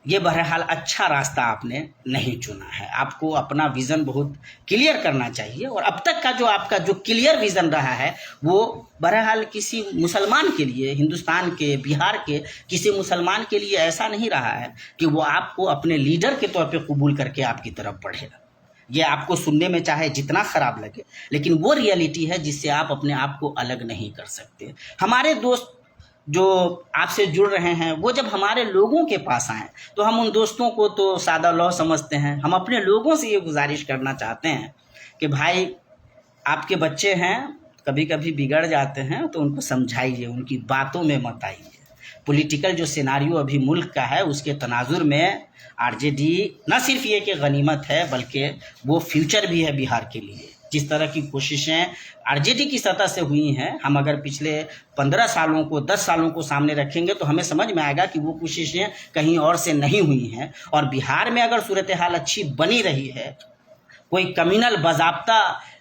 ये बहरहाल अच्छा रास्ता आपने नहीं चुना है। आपको अपना विज़न बहुत क्लियर करना चाहिए, और अब तक का जो आपका जो क्लियर विज़न रहा है वो बहरहाल किसी मुसलमान के लिए, हिंदुस्तान के, बिहार के किसी मुसलमान के लिए ऐसा नहीं रहा है कि वो आपको अपने लीडर के तौर पे कबूल करके आपकी तरफ बढ़ेगा। ये आपको सुनने में चाहे जितना ख़राब लगे, लेकिन वो रियलिटी है जिससे आप अपने आप को अलग नहीं कर सकते। हमारे दोस्त जो आपसे जुड़ रहे हैं वो जब हमारे लोगों के पास आएँ तो हम उन दोस्तों को तो सादा लौह समझते हैं। हम अपने लोगों से ये गुजारिश करना चाहते हैं कि भाई आपके बच्चे हैं, कभी कभी बिगड़ जाते हैं तो उनको समझाइए, उनकी बातों में मत आइए। पॉलिटिकल जो सिनारियो अभी मुल्क का है उसके तनाजुर में आरजेडी न सिर्फ ये कि गनीमत है, बल्कि वो फ्यूचर भी है बिहार के लिए। जिस तरह की कोशिशें आरजेडी की सतह से हुई हैं, हम अगर पिछले 15 सालों को, 10 सालों को सामने रखेंगे तो हमें समझ में आएगा कि वो कोशिशें कहीं और से नहीं हुई हैं। और बिहार में अगर सूरत हाल अच्छी बनी रही है, कोई कम्युनल बाज़ाब्ता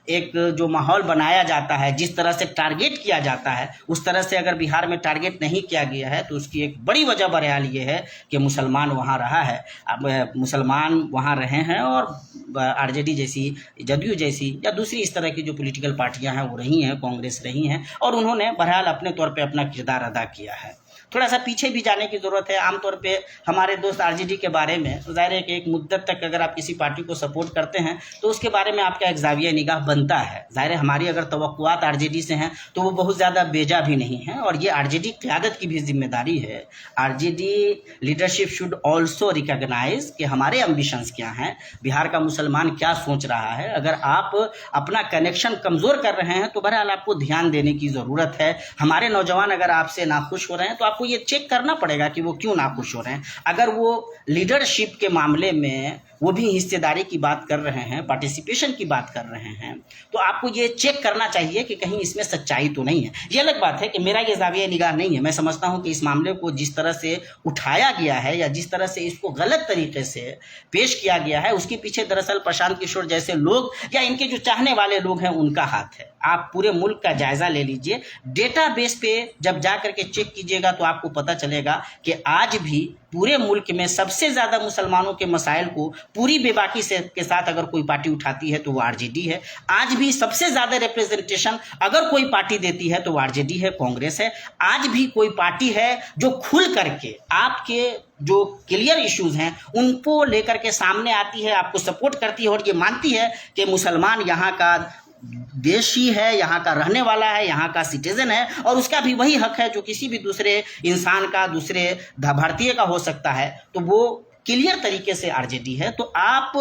एक जो माहौल बनाया जाता है, जिस तरह से टारगेट किया जाता है, उस तरह से अगर बिहार में टारगेट नहीं किया गया है तो उसकी एक बड़ी वजह बहरहाल ये है कि मुसलमान वहाँ रहा है। अब मुसलमान वहाँ रहे हैं और आरजेडी जैसी, जदयू जैसी या दूसरी इस तरह की जो पॉलिटिकल पार्टियां हैं वो रही हैं, कांग्रेस रही हैं, और उन्होंने बहरहाल अपने तौर पे अपना किरदार अदा किया है। थोड़ा सा पीछे भी जाने की ज़रूरत है। आमतौर पे हमारे दोस्त आरजेडी के बारे में ज़ाहिर है कि एक मुद्दत तक अगर आप किसी पार्टी को सपोर्ट करते हैं तो उसके बारे में आपका एक ज़ाविया निगाह बनता है। ज़ाहिर है हमारी अगर तवक्कुआत आरजेडी से हैं तो वो बहुत ज़्यादा बेजा भी नहीं है, और ये आरजेडी क़यादत की भी जिम्मेदारी है। RJD leadership should also recognize कि हमारे एम्बिशंस क्या हैं, बिहार का मुसलमान क्या सोच रहा है। अगर आप अपना कनेक्शन कमज़ोर कर रहे हैं तो बहरहाल आपको ध्यान देने की ज़रूरत है। हमारे नौजवान अगर आपसे नाखुश हो रहे हैं तो आपको ये चेक करना पड़ेगा कि वो क्यों नाखुश हो रहे हैं। अगर वो लीडरशिप के मामले में वो भी हिस्सेदारी की बात कर रहे हैं, पार्टिसिपेशन की बात कर रहे हैं, तो आपको ये चेक करना चाहिए कि कहीं इसमें सच्चाई तो नहीं है। ये अलग बात है कि मेरा ये ज़ाविया निगाह नहीं है। मैं समझता हूँ कि इस मामले को जिस तरह से उठाया गया है या जिस तरह से इसको गलत तरीके से पेश किया गया है, उसके पीछे दरअसल प्रशांत किशोर जैसे लोग या इनके जो चाहने वाले लोग हैं उनका हाथ है। आप पूरे मुल्क का जायज़ा ले लीजिए, डेटा बेस पे जब जा करके चेक कीजिएगा तो आपको पता चलेगा कि आज भी पूरे मुल्क में सबसे ज़्यादा मुसलमानों के मसाइल को पूरी बेबाकी से के साथ अगर कोई पार्टी उठाती है तो वो आरजेडी है। आज भी सबसे ज़्यादा रिप्रेजेंटेशन अगर कोई पार्टी देती है तो वो आरजेडी है, कांग्रेस है। आज भी कोई पार्टी है जो खुल करके आपके जो क्लियर इश्यूज हैं उनको लेकर के सामने आती है, आपको सपोर्ट करती है और ये मानती है कि मुसलमान यहाँ का देशी है, यहाँ का रहने वाला है, यहाँ का सिटीजन है, और उसका भी वही हक है जो किसी भी दूसरे इंसान का, दूसरे भारतीय का हो सकता है। तो वो क्लियर तरीके से आरजेडी है। तो आप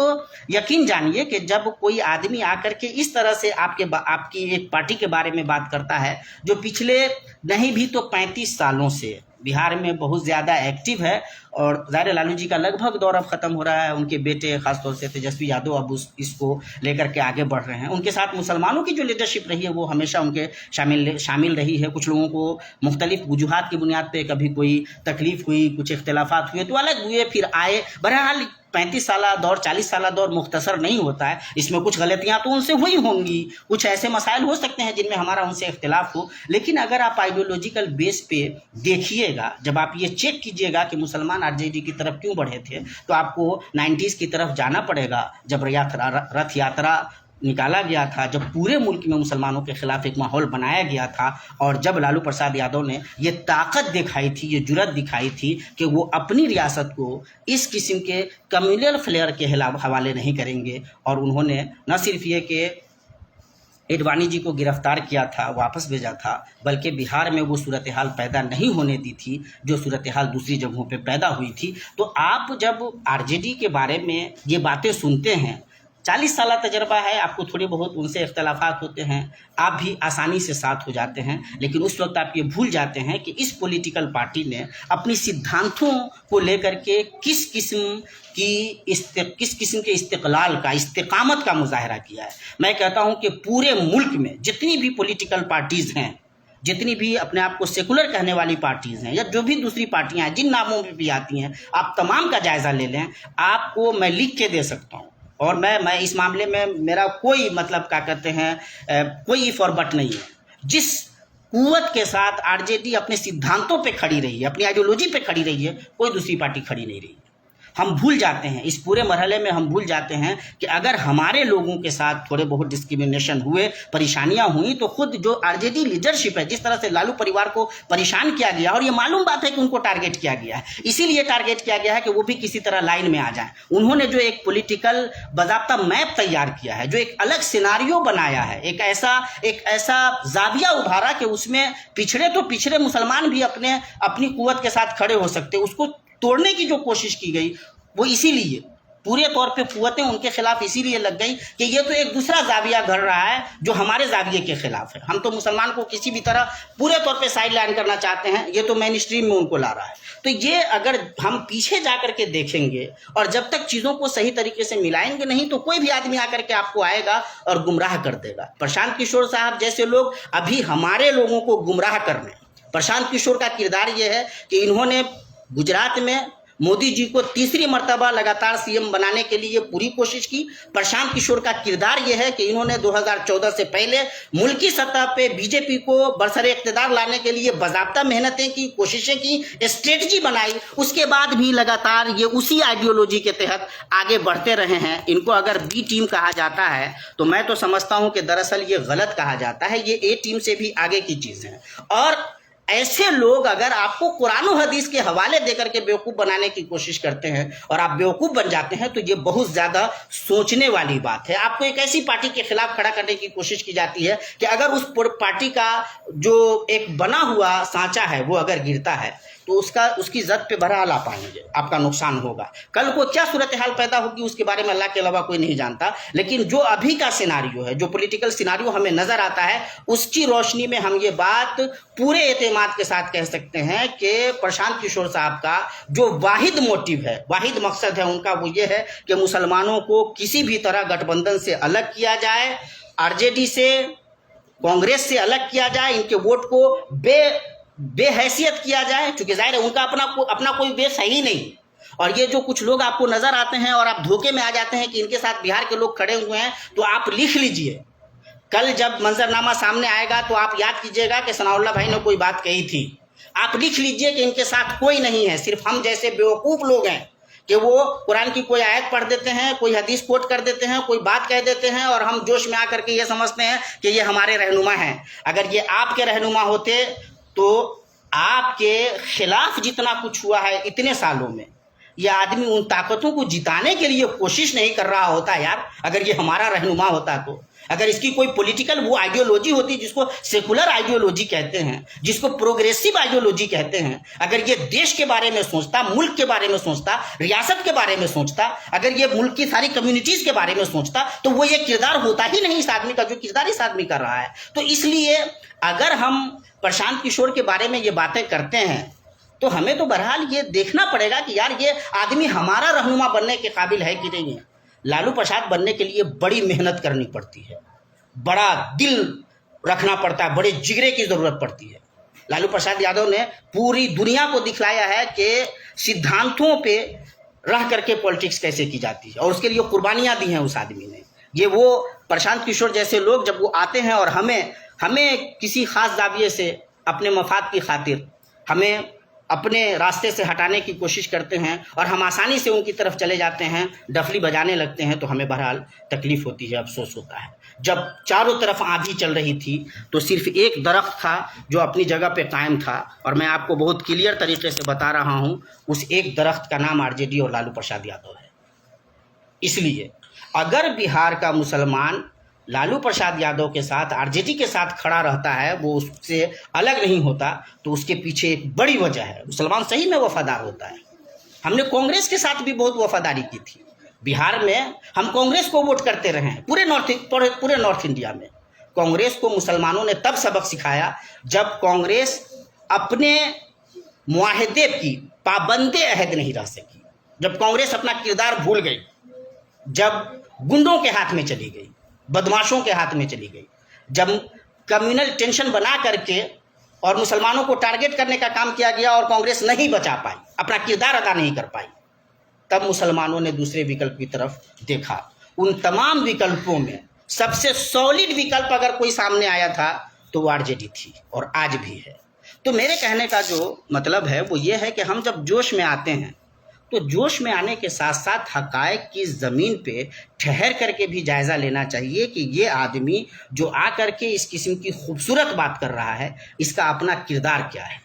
यकीन जानिए कि जब कोई आदमी आकर के इस तरह से आपकी एक पार्टी के बारे में बात करता है जो पिछले नहीं भी तो 35 सालों से बिहार में बहुत ज़्यादा एक्टिव है, और ज़ाहिर लालू जी का लगभग दौर अब ख़त्म हो रहा है, उनके बेटे खासतौर से तेजस्वी यादव अब इसको लेकर के आगे बढ़ रहे हैं। उनके साथ मुसलमानों की जो लीडरशिप रही है वो हमेशा उनके शामिल रही है। कुछ लोगों को मुख्तलिफ वजूहात की बुनियाद पे कभी कोई तकलीफ़ हुई, कुछ इख्तिलाफात हुए तो अलग हुए, फिर आए। बहरहाल 35 साला दौर, 40 साला दौर मुख्तसर नहीं होता है, इसमें कुछ गलतियां तो उनसे हुई होंगी, कुछ ऐसे मसाइल हो सकते हैं जिनमें हमारा उनसे इख्तिलाफ हो, लेकिन अगर आप आइडियोलॉजिकल बेस पे देखिएगा, जब आप ये चेक कीजिएगा कि मुसलमान आरजेडी की तरफ क्यों बढ़े थे, तो आपको 90s की तरफ जाना पड़ेगा, जब रथ यात्रा निकाला गया था, जब पूरे मुल्क में मुसलमानों के खिलाफ एक माहौल बनाया गया था, और जब लालू प्रसाद यादव ने ये ताकत दिखाई थी, ये जुर्रत दिखाई थी कि वो अपनी रियासत को इस किस्म के कम्युनल फ्लेयर के हवाले नहीं करेंगे। और उन्होंने न सिर्फ ये कि एडवाणी जी को गिरफ्तार किया था, वापस भेजा था, बल्कि बिहार में वो सूरत हाल पैदा नहीं होने दी थी जो सूरत हाल दूसरी जगहों पे पैदा हुई थी। तो आप जब आरजेडी के बारे में ये बातें सुनते हैं, 40 साल तजर्बा है, आपको थोड़ी बहुत उनसे इख्तलाफात होते हैं, आप भी आसानी से साथ हो जाते हैं, लेकिन उस वक्त आप ये भूल जाते हैं कि इस पॉलिटिकल पार्टी ने अपनी सिद्धांतों को लेकर के किस किस्म के इस्तिक़लाल का, इस्तिक़ामत का मुजाहरा किया है। मैं कहता हूँ कि पूरे मुल्क में जितनी भी पॉलिटिकल पार्टीज़ हैं जितनी भी अपने आप को सेकुलर कहने वाली पार्टीज़ हैं या जो भी दूसरी पार्टियां हैं, जिन नामों में भी आती हैं, आप तमाम का जायज़ा ले लें। आपको मैं लिख के दे सकता हूँ, और मैं इस मामले में मेरा कोई मतलब क्या कहते हैं कोई इफ और बट नहीं है। जिस कुव्वत के साथ आरजेडी अपने सिद्धांतों पे खड़ी रही है, अपनी आइडियोलॉजी पे खड़ी रही है, कोई दूसरी पार्टी खड़ी नहीं रही है। हम भूल जाते हैं, इस पूरे मरहले में हम भूल जाते हैं कि अगर हमारे लोगों के साथ थोड़े बहुत डिस्क्रिमिनेशन हुए, परेशानियां हुई, तो खुद जो आरजेडी लीडरशिप है, जिस तरह से लालू परिवार को परेशान किया गया, और ये मालूम बात है कि उनको टारगेट किया गया है, इसीलिए टारगेट किया गया है कि वो भी किसी तरह लाइन में आ जाए। उन्होंने जो एक पॉलिटिकल बाज़ाब्ता मैप तैयार किया है, जो एक अलग सिनारियो बनाया है, एक ऐसा जाविया उभारा कि उसमें पिछड़े तो पिछड़े मुसलमान भी अपनी कुव्वत के साथ खड़े हो सकते, उसको तोड़ने की जो कोशिश की गई, वो इसीलिए पूरे तौर पे कुव्वतें उनके खिलाफ इसीलिए लग गई कि ये तो एक दूसरा जाविया घर रहा है जो हमारे जाविये के खिलाफ है। हम तो मुसलमान को किसी भी तरह पूरे तौर पे साइड लाइन करना चाहते हैं, ये तो मेन स्ट्रीम में उनको ला रहा है। तो ये अगर हम पीछे जा करके देखेंगे और जब तक चीज़ों को सही तरीके से मिलाएंगे नहीं, तो कोई भी आदमी आकर के आपको आएगा और गुमराह कर देगा। प्रशांत किशोर साहब जैसे लोग अभी हमारे लोगों को गुमराह कर रहे हैं। प्रशांत किशोर का किरदार ये है कि इन्होंने गुजरात में मोदी जी को तीसरी मर्तबा लगातार सीएम बनाने के लिए पूरी कोशिश की। प्रशांत किशोर का किरदार यह है कि इन्होंने 2014 से पहले मुल्की सतह पे बीजेपी को बरसरे इक़्तिदार लाने के लिए बाज़ाब्ता मेहनतें की, कोशिशें की, स्ट्रेटजी बनाई। उसके बाद भी लगातार ये उसी आइडियोलॉजी के तहत आगे बढ़ते रहे हैं। इनको अगर बी टीम कहा जाता है तो मैं तो समझता हूं कि दरअसल ये गलत कहा जाता है, ये ए टीम से भी आगे की चीज़ है। और ऐसे लोग अगर आपको कुरान और हदीस के हवाले देकर के बेवकूफ़ बनाने की कोशिश करते हैं और आप बेवकूफ़ बन जाते हैं, तो ये बहुत ज़्यादा सोचने वाली बात है। आपको एक ऐसी पार्टी के खिलाफ खड़ा करने की कोशिश की जाती है कि अगर उस पार्टी का जो एक बना हुआ सांचा है वो अगर गिरता है तो उसकी जद पे बहरहाल आप आएंगे, आपका नुकसान होगा। कल को क्या सूरत हाल पैदा होगी उसके बारे में अल्लाह के अलावा कोई नहीं जानता, लेकिन जो अभी का सिनारियो है, जो पॉलिटिकल सिनारियो हमें नज़र आता है, उसकी रोशनी में हम ये बात पूरे एतमाद के साथ कह सकते हैं कि प्रशांत किशोर साहब का जो वाहिद मोटिव है, वाहिद मकसद है उनका, वो ये है कि मुसलमानों को किसी भी तरह गठबंधन से अलग किया जाए, आरजेडी से, कांग्रेस से अलग किया जाए, इनके वोट को बेहैसियत किया जाए, क्योंकि जाहिर है उनका अपना कोई बेस है ही नहीं। और ये जो कुछ लोग आपको नजर आते हैं और आप धोखे में आ जाते हैं कि इनके साथ बिहार के लोग खड़े हुए हैं, तो आप लिख लीजिए, कल जब मंजरनामा सामने आएगा तो आप याद कीजिएगा कि सनाउल्लाह भाई ने कोई बात कही थी। आप लिख लीजिए कि इनके साथ कोई नहीं है, सिर्फ हम जैसे बेवकूफ़ लोग हैं कि वो कुरान की कोई आयत पढ़ देते हैं, कोई हदीस कोट कर देते हैं, कोई बात कह देते हैं और हम जोश में आकर के ये समझते हैं कि ये हमारे रहनुमा हैं। अगर ये आपके रहनुमा होते तो आपके खिलाफ जितना कुछ हुआ है इतने सालों में, यह आदमी उन ताकतों को जिताने के लिए कोशिश नहीं कर रहा होता यार। अगर ये हमारा रहनुमा होता, तो अगर इसकी कोई पॉलिटिकल वो आइडियोलॉजी होती जिसको सेकुलर आइडियोलॉजी कहते हैं, जिसको प्रोग्रेसिव आइडियोलॉजी कहते हैं, अगर ये देश के बारे में सोचता, मुल्क के बारे में सोचता, रियासत के बारे में सोचता, अगर ये मुल्क की सारी कम्युनिटीज़ के बारे में सोचता, तो वो ये किरदार होता ही नहीं इस आदमी का जो किरदार इस आदमी कर रहा है। तो इसलिए अगर हम प्रशांत किशोर के बारे में ये बातें करते हैं तो हमें तो बहरहाल ये देखना पड़ेगा कि यार ये आदमी हमारा रहनुमा बनने के काबिल है कि नहीं है। लालू प्रसाद बनने के लिए बड़ी मेहनत करनी पड़ती है, बड़ा दिल रखना पड़ता है, बड़े जिगरे की ज़रूरत पड़ती है। लालू प्रसाद यादव ने पूरी दुनिया को दिखलाया है कि सिद्धांतों पे रह करके पॉलिटिक्स कैसे की जाती है, और उसके लिए कुर्बानियाँ दी हैं उस आदमी ने। ये वो प्रशांत किशोर जैसे लोग जब वो आते हैं और हमें किसी ख़ास जाविये से अपने मफाद की खातिर हमें अपने रास्ते से हटाने की कोशिश करते हैं और हम आसानी से उनकी तरफ चले जाते हैं, डफली बजाने लगते हैं, तो हमें बहरहाल तकलीफ़ होती है, अफसोस होता है। जब चारों तरफ आंधी चल रही थी तो सिर्फ एक दरख्त था जो अपनी जगह पे कायम था, और मैं आपको बहुत क्लियर तरीके से बता रहा हूँ, उस एक दरख्त का नाम आरजेडी और लालू प्रसाद यादव है। इसलिए अगर बिहार का मुसलमान लालू प्रसाद यादव के साथ, आरजेडी के साथ खड़ा रहता है, वो उससे अलग नहीं होता, तो उसके पीछे एक बड़ी वजह है। मुसलमान सही में वफादार होता है। हमने कांग्रेस के साथ भी बहुत वफादारी की थी। बिहार में हम कांग्रेस को वोट करते रहे हैं, पूरे नॉर्थ इंडिया में कांग्रेस को मुसलमानों ने तब सबक सिखाया जब कांग्रेस अपने मुआहदे की पाबंदे अहद नहीं रह सकी, जब कांग्रेस अपना किरदार भूल गई, जब गुंडों के हाथ में चली गई, बदमाशों के हाथ में चली गई, जब कम्युनल टेंशन बना करके और मुसलमानों को टारगेट करने का काम किया गया और कांग्रेस नहीं बचा पाई, अपना किरदार अदा नहीं कर पाई। तब मुसलमानों ने दूसरे विकल्प की तरफ देखा। उन तमाम विकल्पों में सबसे सॉलिड विकल्प अगर कोई सामने आया था तो वो आरजेडी थी और आज भी है। तो मेरे कहने का जो मतलब है वो ये है कि हम जब जोश में आते हैं तो जोश में आने के साथ साथ हक़ाइक़ की ज़मीन पे ठहर करके भी जायज़ा लेना चाहिए कि ये आदमी जो आ करके इस किस्म की खूबसूरत बात कर रहा है, इसका अपना किरदार क्या है,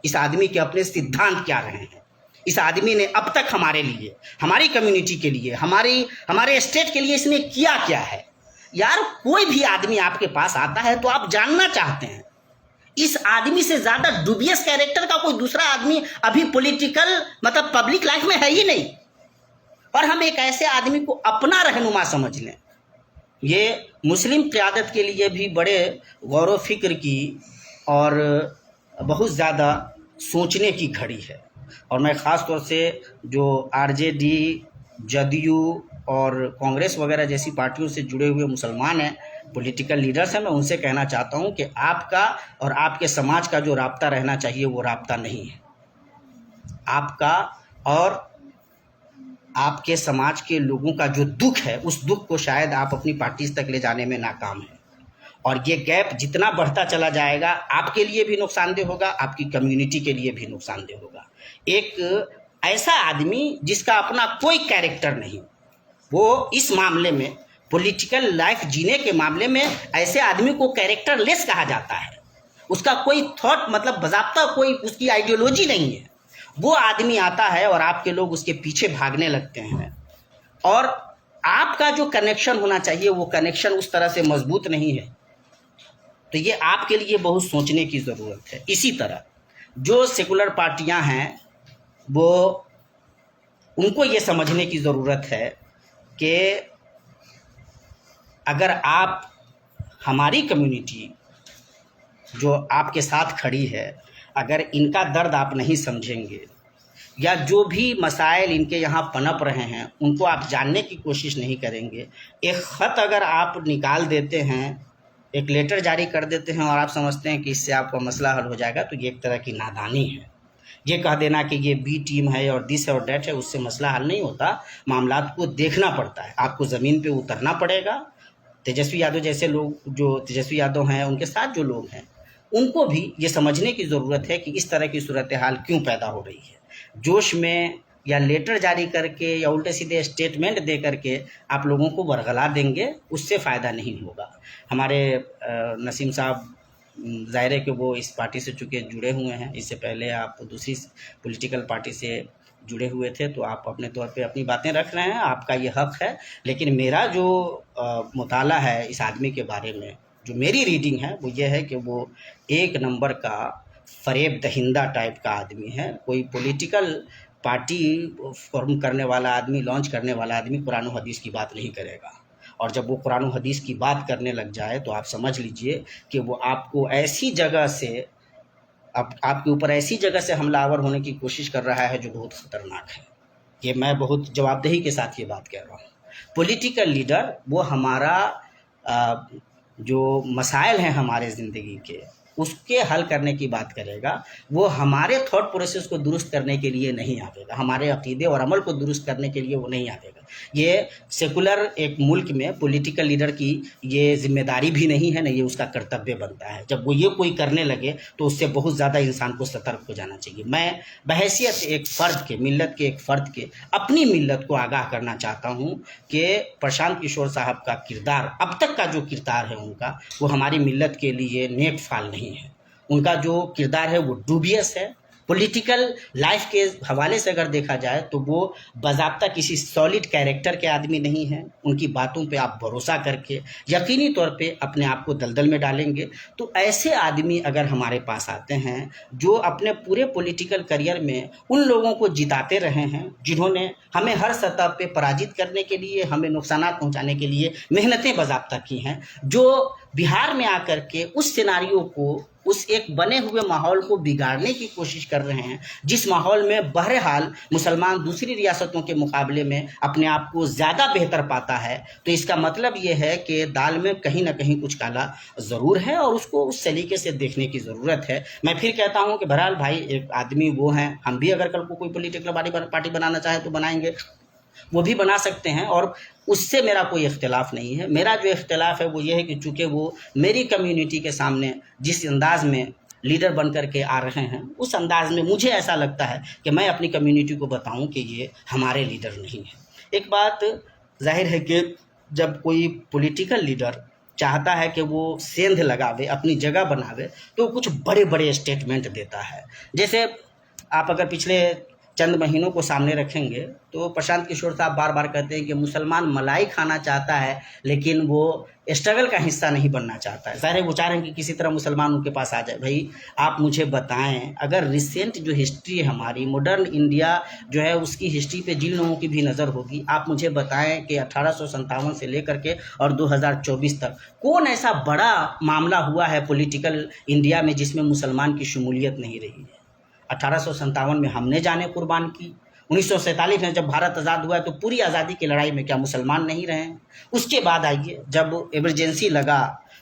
इस आदमी के अपने सिद्धांत क्या रहे हैं, इस आदमी ने अब तक हमारे लिए, हमारी कम्युनिटी के लिए, हमारे स्टेट के लिए इसने किया क्या है। यार कोई भी आदमी आपके पास आता है तो आप जानना चाहते हैं। इस आदमी से ज़्यादा डुबियस कैरेक्टर का कोई दूसरा आदमी अभी पॉलिटिकल मतलब पब्लिक लाइफ में है ही नहीं, और हम एक ऐसे आदमी को अपना रहनुमा समझ लें, ये मुस्लिम क़यादत के लिए भी बड़े गौर व फिक्र की और बहुत ज़्यादा सोचने की घड़ी है। और मैं ख़ास तौर से जो आरजेडी, जदयू और कांग्रेस वगैरह जैसी पार्टियों से जुड़े हुए मुसलमान हैं, पॉलिटिकल लीडर्स हैं, मैं उनसे कहना चाहता हूं कि आपका और आपके समाज का जो राब्ता रहना चाहिए वो राब्ता नहीं है। आपका और आपके समाज के लोगों का जो दुख है, उस दुख को शायद आप अपनी पार्टीज तक ले जाने में नाकाम हैं। और ये गैप जितना बढ़ता चला जाएगा आपके लिए भी नुकसानदेह होगा, आपकी कम्युनिटी के लिए भी नुकसानदेह होगा। एक ऐसा आदमी जिसका अपना कोई कैरेक्टर नहीं, वो इस मामले में पॉलिटिकल लाइफ जीने के मामले में ऐसे आदमी को कैरेक्टर लेस कहा जाता है। उसका कोई थॉट मतलब बज़ाब्ता कोई उसकी आइडियोलॉजी नहीं है। वो आदमी आता है और आपके लोग उसके पीछे भागने लगते हैं, और आपका जो कनेक्शन होना चाहिए वो कनेक्शन उस तरह से मजबूत नहीं है। तो ये आपके लिए बहुत सोचने की ज़रूरत है। इसी तरह जो सेकुलर पार्टियां हैं वो उनको ये समझने की ज़रूरत है कि अगर आप हमारी कम्युनिटी जो आपके साथ खड़ी है, अगर इनका दर्द आप नहीं समझेंगे या जो भी मसाइल इनके यहाँ पनप रहे हैं उनको आप जानने की कोशिश नहीं करेंगे, एक ख़त अगर आप निकाल देते हैं, एक लेटर जारी कर देते हैं और आप समझते हैं कि इससे आपका मसला हल हो जाएगा, तो ये एक तरह की नादानी है। ये कह देना कि ये बी टीम है और दिस है और डैट है, उससे मसला हल नहीं होता। मामलात को देखना पड़ता है, आपको ज़मीन पे उतरना पड़ेगा। तेजस्वी यादव जैसे लोग, जो तेजस्वी यादव हैं, उनके साथ जो लोग हैं, उनको भी ये समझने की ज़रूरत है कि इस तरह की सूरत हाल क्यों पैदा हो रही है। जोश में या लेटर जारी करके या उल्टे सीधे स्टेटमेंट दे करके आप लोगों को बरगला देंगे, उससे फ़ायदा नहीं होगा। हमारे नसीम साहब ज़ाहिर है कि वो इस पार्टी से चूँकि जुड़े हुए हैं, इससे पहले आप दूसरी पॉलिटिकल पार्टी से जुड़े हुए थे, तो आप अपने तौर पे अपनी बातें रख रहे हैं, आपका ये हक़ है। लेकिन मेरा जो मुताला है इस आदमी के बारे में, जो मेरी रीडिंग है वो ये है कि वो एक नंबर का फ़रेब दहिंदा टाइप का आदमी है। कोई पॉलिटिकल पार्टी फॉर्म करने वाला आदमी, लॉन्च करने वाला आदमी कुरान और हदीस की बात नहीं करेगा। और जब वो कुरान और हदीस की बात करने लग जाए तो आप समझ लीजिए कि वो आपको ऐसी जगह से, आपके ऊपर ऐसी जगह से हमलावर होने की कोशिश कर रहा है जो बहुत ख़तरनाक है। ये मैं बहुत जवाबदेही के साथ ये बात कह रहा हूँ। पॉलिटिकल लीडर वो हमारा जो मसाइल हैं हमारे ज़िंदगी के, उसके हल करने की बात करेगा। वो हमारे थॉट प्रोसेस को दुरुस्त करने के लिए नहीं आवेगा, हमारे अकीदे और अमल को दुरुस्त करने के लिए वो नहीं आवेगा। ये सेकुलर एक मुल्क में पॉलिटिकल लीडर की ये जिम्मेदारी भी नहीं है, न ये उसका कर्तव्य बनता है। जब वो ये कोई करने लगे तो उससे बहुत ज़्यादा इंसान को सतर्क हो जाना चाहिए। मैं बहैसियत एक फ़र्द के, मिल्लत के एक फ़र्द के, अपनी मिल्लत को आगाह करना चाहता हूँ कि प्रशांत किशोर साहब का किरदार, अब तक का जो किरदार है उनका, वो हमारी मिल्लत के लिए नेक फाल नहीं है। उनका जो किरदार है वो डूबियस है। पॉलिटिकल लाइफ के हवाले से अगर देखा जाए तो वो बाज़ाब्ता किसी सॉलिड कैरेक्टर के आदमी नहीं हैं। उनकी बातों पे आप भरोसा करके यकीनी तौर पे अपने आप को दलदल में डालेंगे। तो ऐसे आदमी अगर हमारे पास आते हैं जो अपने पूरे पॉलिटिकल करियर में उन लोगों को जिताते रहे हैं जिन्होंने हमें हर सतह पे पराजित करने के लिए, हमें नुकसान पहुँचाने के लिए मेहनतें बाज़ाब्ता की हैं, जो बिहार में आकर के उस सिनारियो को, उस एक बने हुए माहौल को बिगाड़ने की कोशिश कर रहे हैं, जिस माहौल में बहरहाल मुसलमान दूसरी रियासतों के मुकाबले में अपने आप को ज़्यादा बेहतर पाता है। तो इसका मतलब ये है कि दाल में कहीं ना कहीं कुछ काला ज़रूर है और उसको उस सलीके से देखने की ज़रूरत है। मैं फिर कहता हूँ कि बहरहाल भाई, एक आदमी वो हैं, हम भी अगर कल को कोई पॉलिटिकल पार्टी बनाना चाहे तो बनाएंगे, वो भी बना सकते हैं और उससे मेरा कोई इख्तिलाफ़ नहीं है। मेरा जो इख्तिलाफ़ है वो ये है कि चूँकि वो मेरी कम्युनिटी के सामने जिस अंदाज़ में लीडर बन कर के आ रहे हैं, उस अंदाज़ में मुझे ऐसा लगता है कि मैं अपनी कम्युनिटी को बताऊं कि ये हमारे लीडर नहीं है। एक बात जाहिर है कि जब कोई पॉलिटिकल लीडर चाहता है कि वो सेंध लगावे, अपनी जगह बनावे, तो कुछ बड़े बड़े स्टेटमेंट देता है। जैसे आप अगर पिछले चंद महीनों को सामने रखेंगे तो प्रशांत किशोर साहब बार बार कहते हैं कि मुसलमान मलाई खाना चाहता है लेकिन वो स्ट्रगल का हिस्सा नहीं बनना चाहता है। सारे वो चाह रहे हैं कि किसी तरह मुसलमान उनके पास आ जाए। भाई आप मुझे बताएं, अगर रिसेंट जो हिस्ट्री है हमारी, मॉडर्न इंडिया जो है, उसकी हिस्ट्री पे जिन लोगों की भी नज़र होगी, आप मुझे बताएं कि 1857 से लेकर के और 2024 तक कौन ऐसा बड़ा मामला हुआ है पॉलिटिकल इंडिया में जिसमें मुसलमान की शमूलियत नहीं रही है। 1857 में हमने जाने कुर्बान की, 1947 में जब भारत आज़ाद हुआ है तो पूरी आज़ादी की लड़ाई में क्या मुसलमान नहीं रहे हैं? उसके बाद आइए, जब इमरजेंसी लगा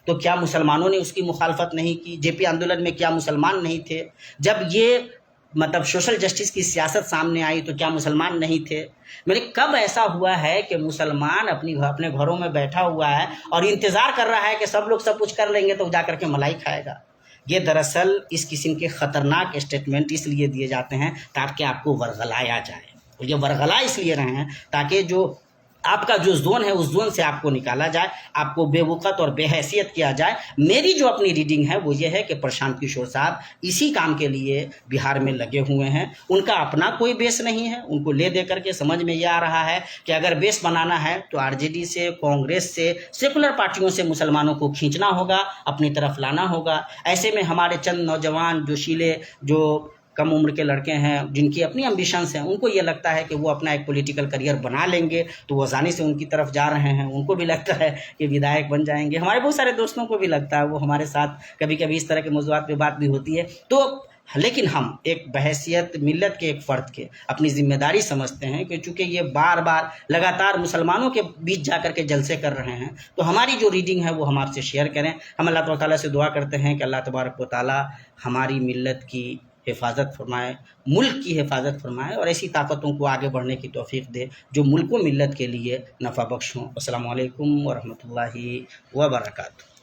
तो क्या मुसलमानों ने उसकी मुखालफत नहीं की? जेपी आंदोलन में क्या मुसलमान नहीं थे? जब ये मतलब सोशल जस्टिस की सियासत सामने आई तो क्या मुसलमान नहीं थे? मेरे कब ऐसा हुआ है कि मुसलमान अपने घरों में बैठा हुआ है और इंतज़ार कर रहा है कि सब लोग सब कुछ कर लेंगे तो जा करके मलाई खाएगा? ये दरअसल इस किस्म के ख़तरनाक स्टेटमेंट इसलिए दिए जाते हैं ताकि आपको वरगलाया जाए। और ये वरगला इसलिए रहे हैं ताकि जो आपका जो जोन है उस जोन से आपको निकाला जाए, आपको बेवकूफ़ और बेहैसियत किया जाए। मेरी जो अपनी रीडिंग है वो ये है कि प्रशांत किशोर साहब इसी काम के लिए बिहार में लगे हुए हैं। उनका अपना कोई बेस नहीं है। उनको ले दे करके समझ में ये आ रहा है कि अगर बेस बनाना है तो आरजेडी से, कांग्रेस से, सेकुलर पार्टियों से मुसलमानों को खींचना होगा, अपनी तरफ लाना होगा। ऐसे में हमारे चंद नौजवान जोशीले, जो कम उम्र के लड़के हैं, जिनकी अपनी एम्बिशंस हैं, उनको ये लगता है कि वो अपना एक पॉलिटिकल करियर बना लेंगे तो वो आसानी से उनकी तरफ जा रहे हैं। उनको भी लगता है कि विधायक बन जाएंगे। हमारे बहुत सारे दोस्तों को भी लगता है, वो हमारे साथ कभी कभी इस तरह के मौज़ूआत पे बात भी होती है। तो लेकिन हम एक बहैसियत मिल्लत के एक फ़र्द के अपनी ज़िम्मेदारी समझते हैं कि चूँकि ये बार बार लगातार मुसलमानों के बीच जा कर के जलसे कर रहे हैं तो हमारी जो रीडिंग है वो हम आपसे शेयर करें। हम अल्लाह ताला से दुआ करते हैं कि अल्लाह तबारक व तआला हमारी मिल्लत की हिफाजत फरमाए, मुल्क की हिफाजत फरमाए और ऐसी ताकतों को आगे बढ़ने की तौफीक दे जो मुल्क व मिल्लत के लिए नफ़ा बख्श हों। अस्सलामु अलैकुम व रहमतुल्लाहि व बरकातुहू।